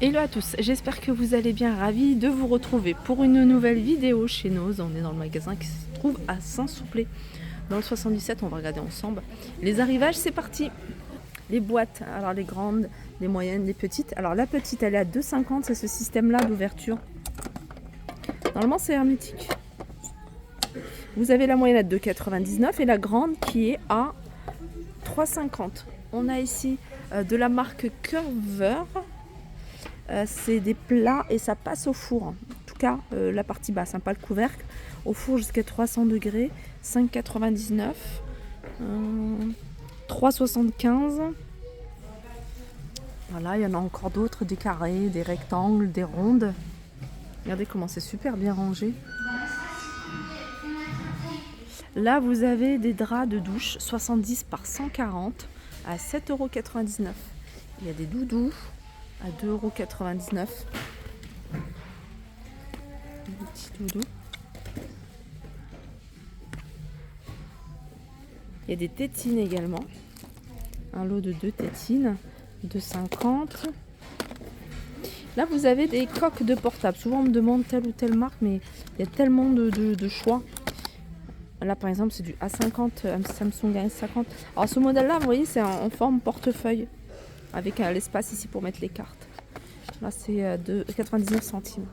Hello à tous, j'espère que vous allez bien, ravi de vous retrouver pour une nouvelle vidéo chez Noz. On est dans le magasin qui se trouve à Saint-Souplé, dans le 77. On va regarder ensemble les arrivages, c'est parti. Les boîtes, alors les grandes, les moyennes, les petites. Alors la petite elle est à 2,50, c'est ce système là d'ouverture. Normalement c'est hermétique. Vous avez la moyenne à 2,99 et la grande qui est à 3,50. On a ici de la marque Curver. C'est des plats et ça passe au four. En tout cas, la partie basse, hein, pas le couvercle. Au four jusqu'à 300 degrés, 5,99, 3,75. Voilà, il y en a encore d'autres, des carrés, des rectangles, des rondes. Regardez comment c'est super bien rangé. Là, vous avez des draps de douche 70 par 140 à 7,99 €. Il y a des doudous à 2,99 €. Des petits doudous. Il y a des tétines également. Un lot de 2 tétines, 2,50 €. Là, vous avez des coques de portable. Souvent, on me demande telle ou telle marque, mais il y a tellement de choix. Là, par exemple, c'est du A50, Samsung A50. Alors, ce modèle-là, vous voyez, c'est en forme portefeuille, avec l'espace ici pour mettre les cartes. Là, c'est de 99 centimes.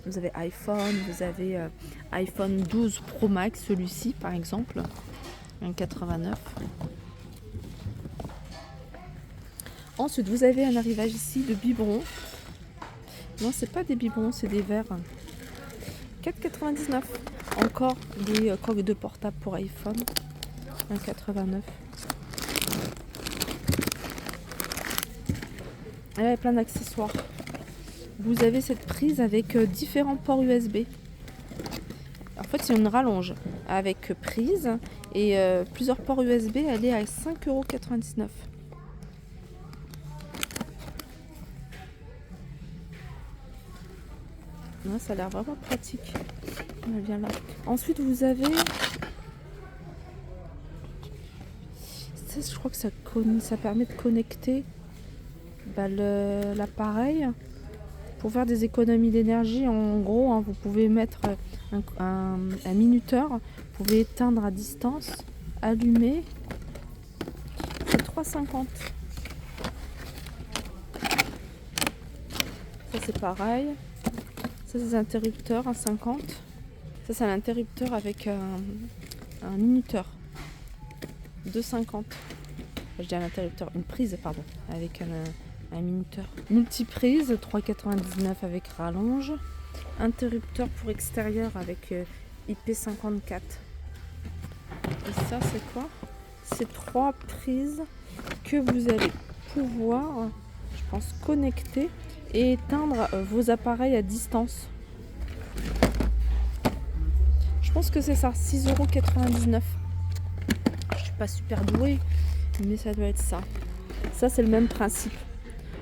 Vous avez iPhone, vous avez iPhone 12 Pro Max, celui-ci, par exemple, 1,89 €. Ensuite, vous avez un arrivage ici de biberons. Non, c'est pas des biberons, c'est des verres. 4,99 €. Encore des coques de portable pour iPhone. 1,89 €. Il y a plein d'accessoires. Vous avez cette prise avec différents ports USB. En fait, c'est une rallonge avec prise et plusieurs ports USB. Elle est à 5,99 €. Ouais, ça a l'air vraiment pratique. On vient là. Ensuite, vous avez... Ça, je crois que ça permet de connecter l'appareil pour faire des économies d'énergie. En gros, hein, vous pouvez mettre un minuteur. Vous pouvez éteindre à distance, allumer. C'est 3,50 €. Ça, c'est pareil. Ça, c'est des interrupteurs à 50. Ça, c'est un interrupteur avec un minuteur. 2,50 €. Je dis un interrupteur, une prise, pardon, avec un minuteur. Multiprise, 3,99 € avec rallonge. Interrupteur pour extérieur avec IP54. Et ça, c'est quoi? C'est 3 prises que vous allez pouvoir, je pense, connecter et éteindre vos appareils à distance. Je pense que c'est ça, 6,99 €. Je suis pas super douée, mais ça doit être ça. Ça, c'est le même principe.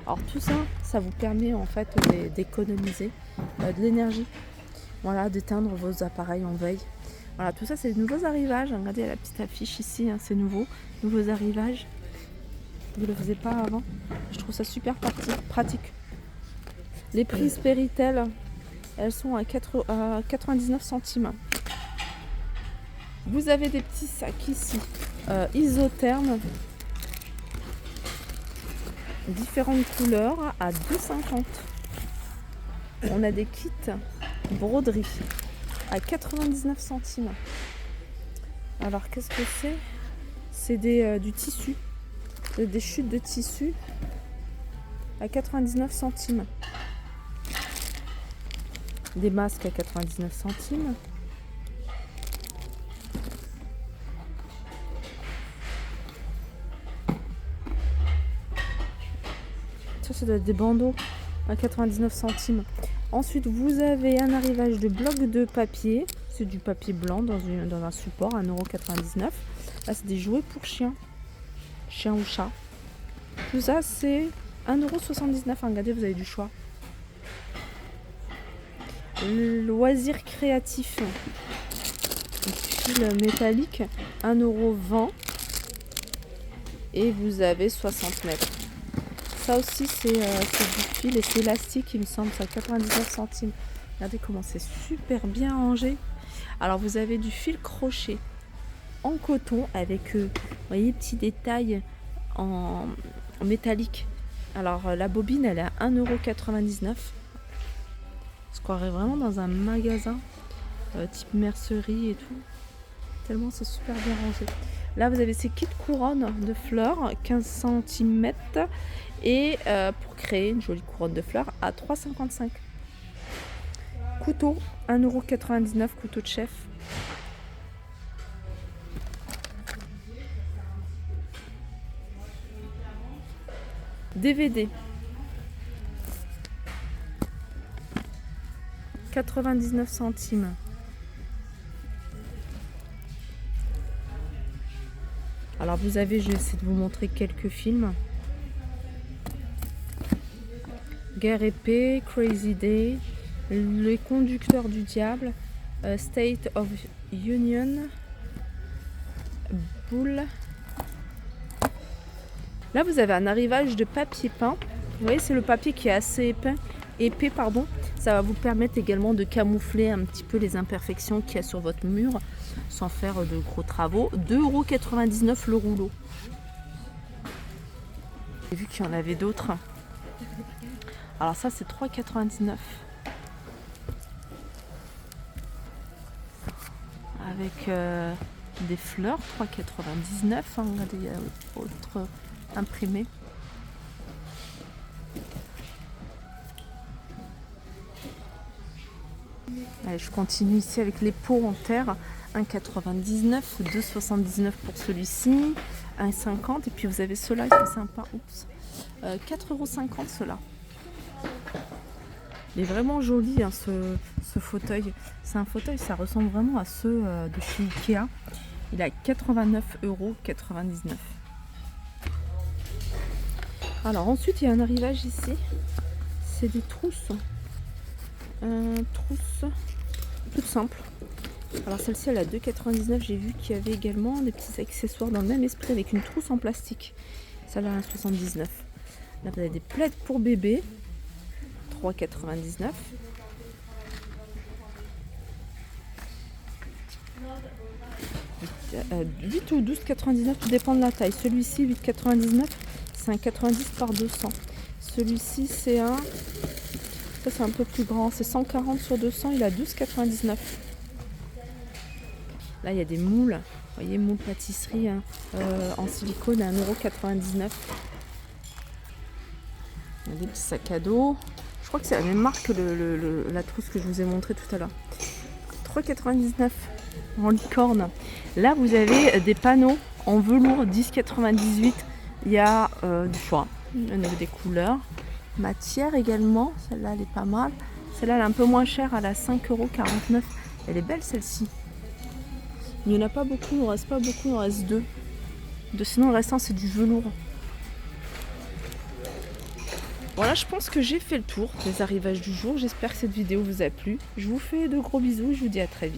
Alors tout ça, ça vous permet en fait d'économiser de l'énergie. Voilà, d'éteindre vos appareils en veille. Voilà, tout ça, c'est de nouveaux arrivages. Regardez la petite affiche ici, hein, c'est nouveau. Nouveaux arrivages. Vous ne le faisiez pas avant. Je trouve ça super pratique. Les prises Péritel, elles sont à 99 centimes. Vous avez des petits sacs ici, isothermes, différentes couleurs à 2,50 €. On a des kits broderie à 99 centimes. Alors qu'est-ce que c'est? C'est du tissu, des chutes de tissu à 99 centimes. Des masques à 99 centimes. Ça doit être des bandeaux à 99 centimes. Ensuite, vous avez un arrivage de blocs de papier. C'est du papier blanc dans un support, 1,99 €. Là, c'est des jouets pour chiens. Chien ou chat. Tout ça, c'est 1,79 €. Regardez, vous avez du choix. Loisirs créatifs. Fil métallique, 1,20 € et vous avez 60 mètres. Ça aussi, c'est du fil et c'est élastique, il me semble, c'est à 99 centimes. Regardez comment c'est super bien rangé. Alors, vous avez du fil crochet en coton avec, vous voyez, petits détails en métallique. Alors, la bobine, elle est à 1,99 €. On se croirait vraiment dans un magasin type mercerie et tout. Tellement c'est super bien rangé. Là, vous avez ces kits couronnes de fleurs, 15 cm. Et pour créer une jolie couronne de fleurs à 3,55 €. Couteau, 1,99 €, couteau de chef. DVD. 99 centimes. Alors vous avez, je vais essayer de vous montrer quelques films. Guerre et paix, Crazy Day, Les conducteurs du diable, State of Union, Boule. Là vous avez un arrivage de papier peint. Vous voyez, c'est le papier qui est assez épais, pardon. Ça va vous permettre également de camoufler un petit peu les imperfections qu'il y a sur votre mur sans faire de gros travaux. 2,99 € le rouleau. J'ai vu qu'il y en avait d'autres. Alors ça, c'est 3,99 €. Avec des fleurs, 3,99 €. Regardez, il y a autre imprimé. Allez, je continue ici avec les pots en terre. 1,99 €, 2,79 € pour celui-ci, 1,50 €. Et puis vous avez ceux-là, ils sont sympas. Oups. 4,50 € ceux-là. Il est vraiment joli hein, ce fauteuil. C'est un fauteuil, ça ressemble vraiment à ceux de chez Ikea. Il est à 89,99 €. Alors ensuite, il y a un arrivage ici. C'est des trousses. Trousses toutes simples. Alors celle-ci, elle a 2,99 €. J'ai vu qu'il y avait également des petits accessoires dans le même esprit avec une trousse en plastique. Celle-là, 1,79 €. Là, vous avez des plaids pour bébé. 3,99 €. 8 ou 12,99 €, tout dépend de la taille. Celui-ci, 8,99 €, c'est un 90 par 200. Celui-ci, c'est un... Ça, c'est un peu plus grand. C'est 140 sur 200, il a 12,99 €. Là, il y a des moules. Vous voyez, moules pâtisserie hein, en silicone à 1,99 €. Il y a des petits sacs à dos. Je crois que c'est la même marque que la trousse que je vous ai montré tout à l'heure. 3,99 € en licorne. Là, vous avez des panneaux en velours 10,98 €. Il y a du choix au niveau des couleurs. Matière également. Celle-là, elle est pas mal. Celle-là, elle est un peu moins chère. Elle a 5,49 €. Elle est belle, celle-ci. Il n'y en a pas beaucoup. Il ne reste pas beaucoup. Il en reste deux. Sinon, le restant, c'est du velours. Voilà, je pense que j'ai fait le tour des arrivages du jour. J'espère que cette vidéo vous a plu. Je vous fais de gros bisous et je vous dis à très vite.